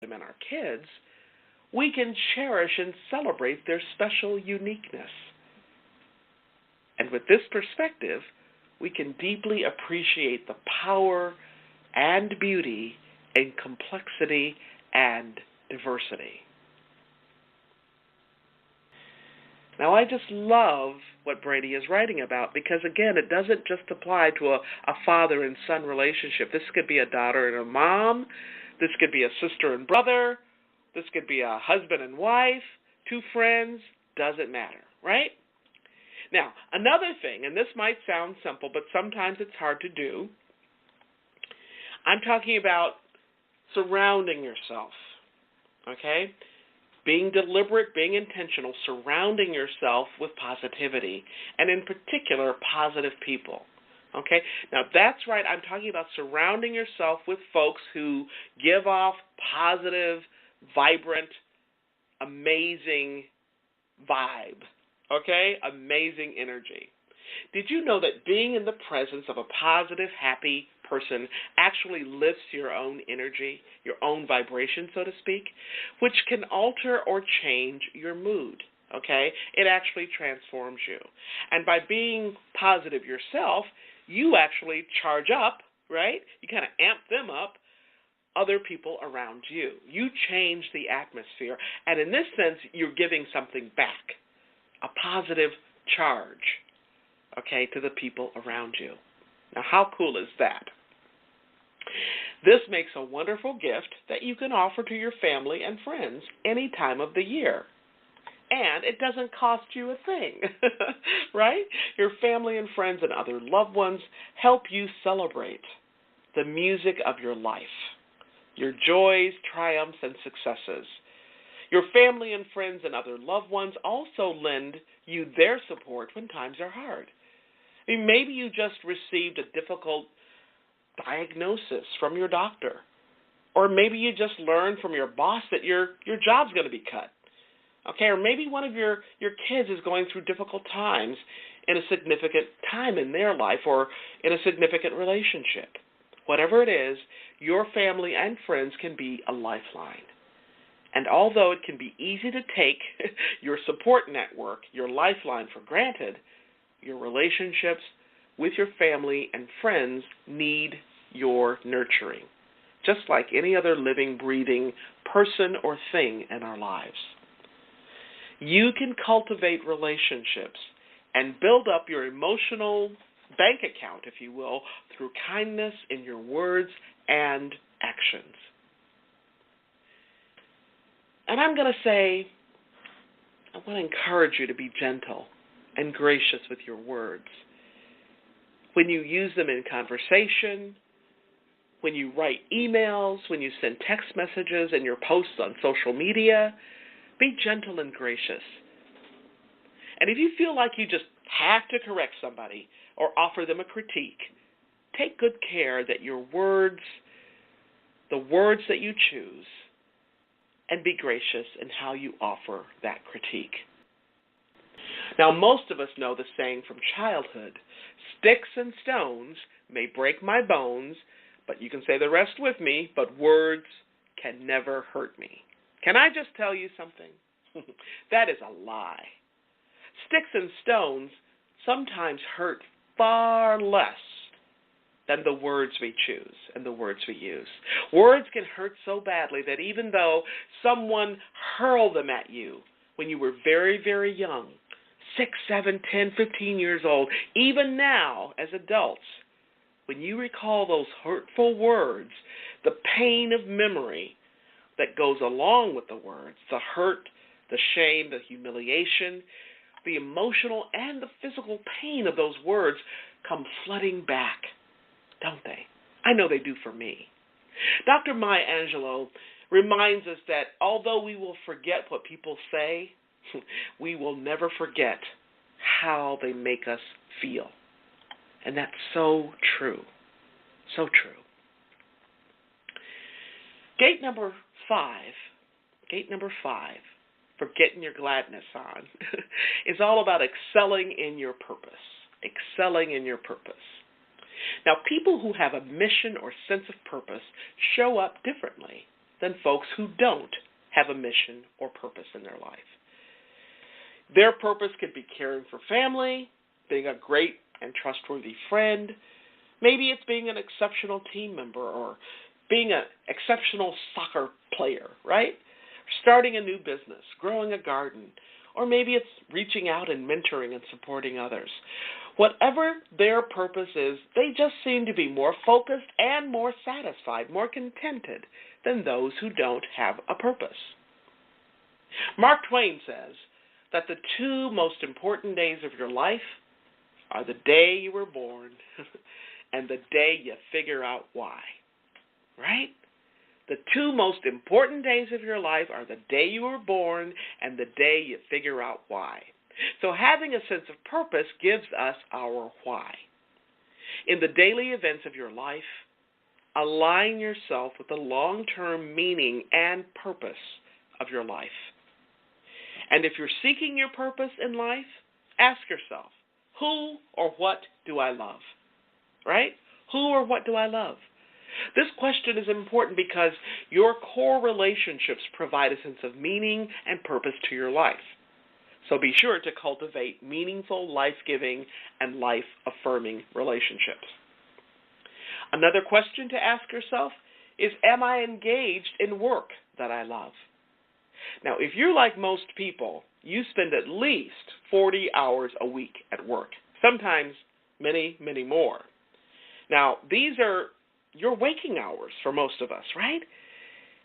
them and our kids, we can cherish and celebrate their special uniqueness. And with this perspective, we can deeply appreciate the power and beauty in complexity and diversity. Now, I just love what Brady is writing about because, again, it doesn't just apply to a father and son relationship. This could be a daughter and a mom. This could be a sister and brother. This could be a husband and wife, two friends. Doesn't matter, right? Now, another thing, and this might sound simple, but sometimes it's hard to do. I'm talking about surrounding yourself, okay? Being deliberate, being intentional, surrounding yourself with positivity, and in particular, positive people. Okay? Now, that's right. I'm talking about surrounding yourself with folks who give off positive, vibrant, amazing vibe. Okay? Amazing energy. Did you know that being in the presence of a positive, happy person actually lifts your own energy, your own vibration, so to speak, which can alter or change your mood, okay? It actually transforms you. And by being positive yourself, you actually charge up, right? You kind of amp them up, other people around you. You change the atmosphere. And in this sense, you're giving something back, a positive charge, okay, to the people around you. Now, how cool is that? This makes a wonderful gift that you can offer to your family and friends any time of the year. And it doesn't cost you a thing, right? Your family and friends and other loved ones help you celebrate the music of your life, your joys, triumphs, and successes. Your family and friends and other loved ones also lend you their support when times are hard. I mean, maybe you just received a difficult diagnosis from your doctor, or maybe you just learned from your boss that your job's going to be cut. Okay, or maybe one of your kids is going through difficult times in a significant time in their life or in a significant relationship. Whatever it is, your family and friends can be a lifeline. And although it can be easy to take your support network, your lifeline, for granted, your relationships with your family and friends need your nurturing, just like any other living, breathing person or thing in our lives. You can cultivate relationships and build up your emotional bank account, if you will, through kindness in your words and actions. And I'm going to say, I want to encourage you to be gentle and gracious with your words. When you use them in conversation, when you write emails, when you send text messages and your posts on social media, be gentle and gracious. And if you feel like you just have to correct somebody or offer them a critique, take good care that your words, the words that you choose, and be gracious in how you offer that critique. Now, most of us know the saying from childhood, sticks and stones may break my bones, but you can say the rest with me, but words can never hurt me. Can I just tell you something? That is a lie. Sticks and stones sometimes hurt far less than the words we choose and the words we use. Words can hurt so badly that even though someone hurled them at you when you were very, very young, 6, 7, 10, 15 years old, even now as adults, when you recall those hurtful words, the pain of memory that goes along with the words, the hurt, the shame, the humiliation, the emotional and the physical pain of those words come flooding back, don't they? I know they do for me. Dr. Maya Angelou reminds us that although we will forget what people say, we will never forget how they make us feel. And that's so true. So true. Gate number 5, for getting your gladness on, is all about excelling in your purpose. Excelling in your purpose. Now, people who have a mission or sense of purpose show up differently. than folks who don't have a mission or purpose in their life. Their purpose could be caring for family, being a great and trustworthy friend. Maybe it's being an exceptional team member or being an exceptional soccer player, right? Starting a new business, growing a garden, or maybe it's reaching out and mentoring and supporting others. Whatever their purpose is, they just seem to be more focused and more satisfied, more contented than those who don't have a purpose. Mark Twain says that the two most important days of your life are the day you were born and the day you figure out why, right? The two most important days of your life are the day you were born and the day you figure out why. So having a sense of purpose gives us our why. In the daily events of your life, align yourself with the long-term meaning and purpose of your life. And if you're seeking your purpose in life, ask yourself, who or what do I love? Right? Who or what do I love? This question is important because your core relationships provide a sense of meaning and purpose to your life. So be sure to cultivate meaningful, life-giving, and life-affirming relationships. Another question to ask yourself is, am I engaged in work that I love? Now, if you're like most people, you spend at least 40 hours a week at work, sometimes many, many more. Now, these are your waking hours for most of us, right?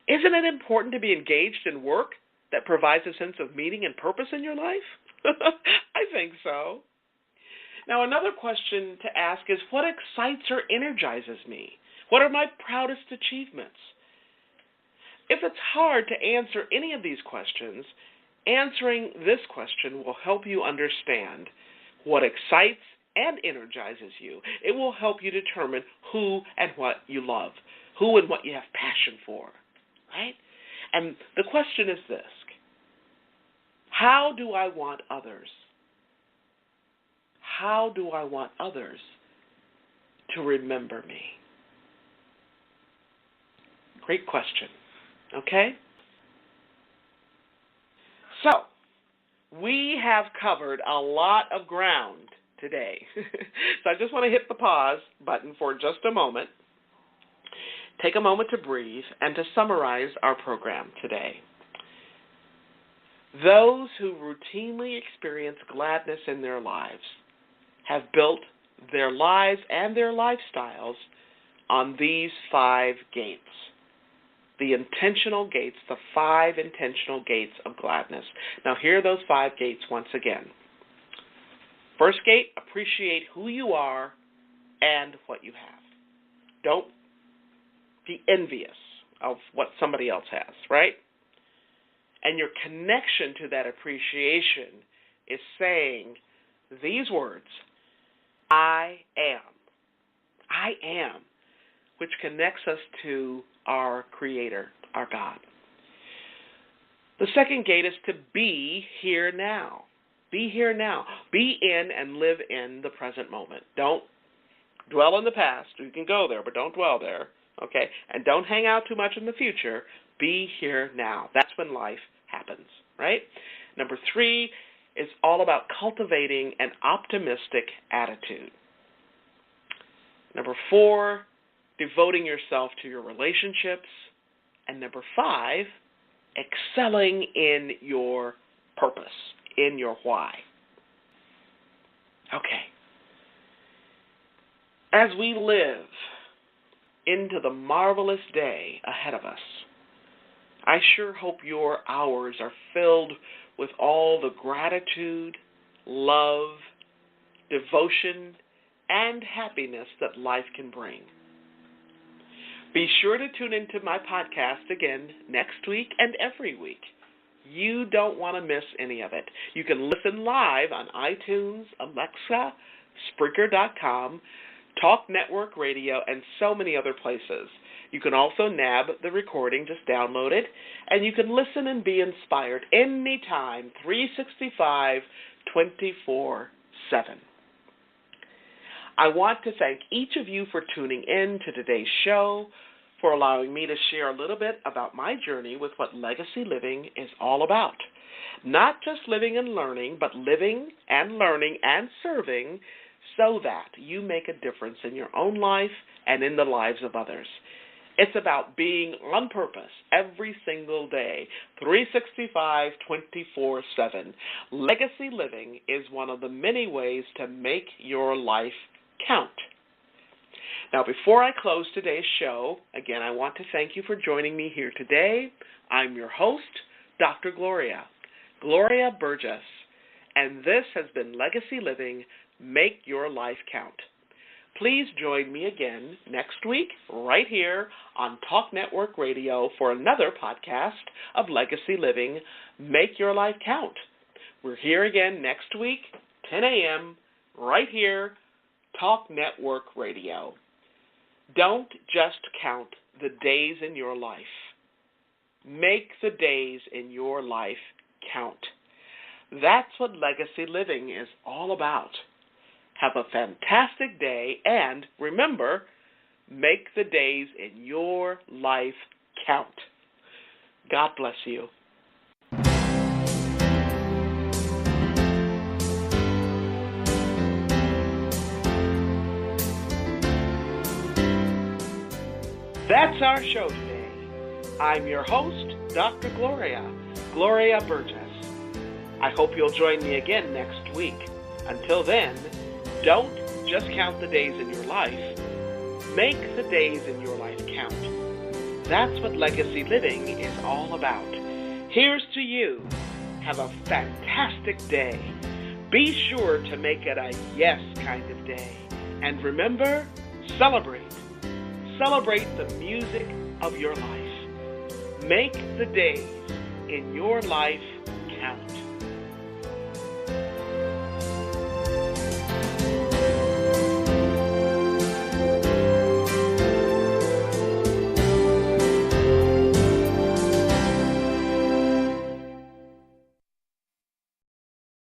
Isn't it important to be engaged in work that provides a sense of meaning and purpose in your life? I think so. Now, another question to ask is, what excites or energizes me? What are my proudest achievements? If it's hard to answer any of these questions, answering this question will help you understand what excites and energizes you. It will help you determine who and what you love, who and what you have passion for, right? And the question is this: how do I want others? How do I want others to remember me? Great question, okay? So, we have covered a lot of ground today. So I just want to hit the pause button for just a moment, take a moment to breathe, and to summarize our program today. Those who routinely experience gladness in their lives have built their lives and their lifestyles on these 5 gates. The intentional gates, the 5 intentional gates of gladness. Now, here are those 5 gates once again. First gate, appreciate who you are and what you have. Don't be envious of what somebody else has, right? And your connection to that appreciation is saying these words, I am. I am, which connects us to our Creator, our God. The second gate is to be here now. Be here now. Be in and live in the present moment. Don't dwell in the past. You can go there, but don't dwell there, okay? And don't hang out too much in the future. Be here now. That's when life happens, right? Number 3 is all about cultivating an optimistic attitude. Number 4, devoting yourself to your relationships. And number 5, excelling in your purpose, in your why. Okay. As we live into the marvelous day ahead of us, I sure hope your hours are filled with all the gratitude, love, devotion, and happiness that life can bring. Be sure to tune into my podcast again next week and every week. You don't want to miss any of it. You can listen live on iTunes, Alexa, Spreaker.com, Talk Network Radio, and so many other places. You can also nab the recording, just download it, and you can listen and be inspired anytime, 365, 24/7. I want to thank each of you for tuning in to today's show, for allowing me to share a little bit about my journey with what legacy living is all about. Not just living and learning, but living and learning and serving so that you make a difference in your own life and in the lives of others. It's about being on purpose every single day, 365, 24/7. Legacy living is one of the many ways to make your life count. Now, before I close today's show, again, I want to thank you for joining me here today. I'm your host, Dr. Gloria Burgess, and this has been Legacy Living, Make Your Life Count. Please join me again next week right here on Talk Network Radio for another podcast of Legacy Living, Make Your Life Count. We're here again next week, 10 a.m., right here, Talk Network Radio. Don't just count the days in your life. Make the days in your life count. That's what legacy living is all about. Have a fantastic day, and remember, make the days in your life count. God bless you. That's our show today. I'm your host, Dr. Gloria Burgess. I hope you'll join me again next week. Until then, don't just count the days in your life. Make the days in your life count. That's what legacy living is all about. Here's to you. Have a fantastic day. Be sure to make it a yes kind of day. And remember, celebrate. Celebrate the music of your life. Make the days in your life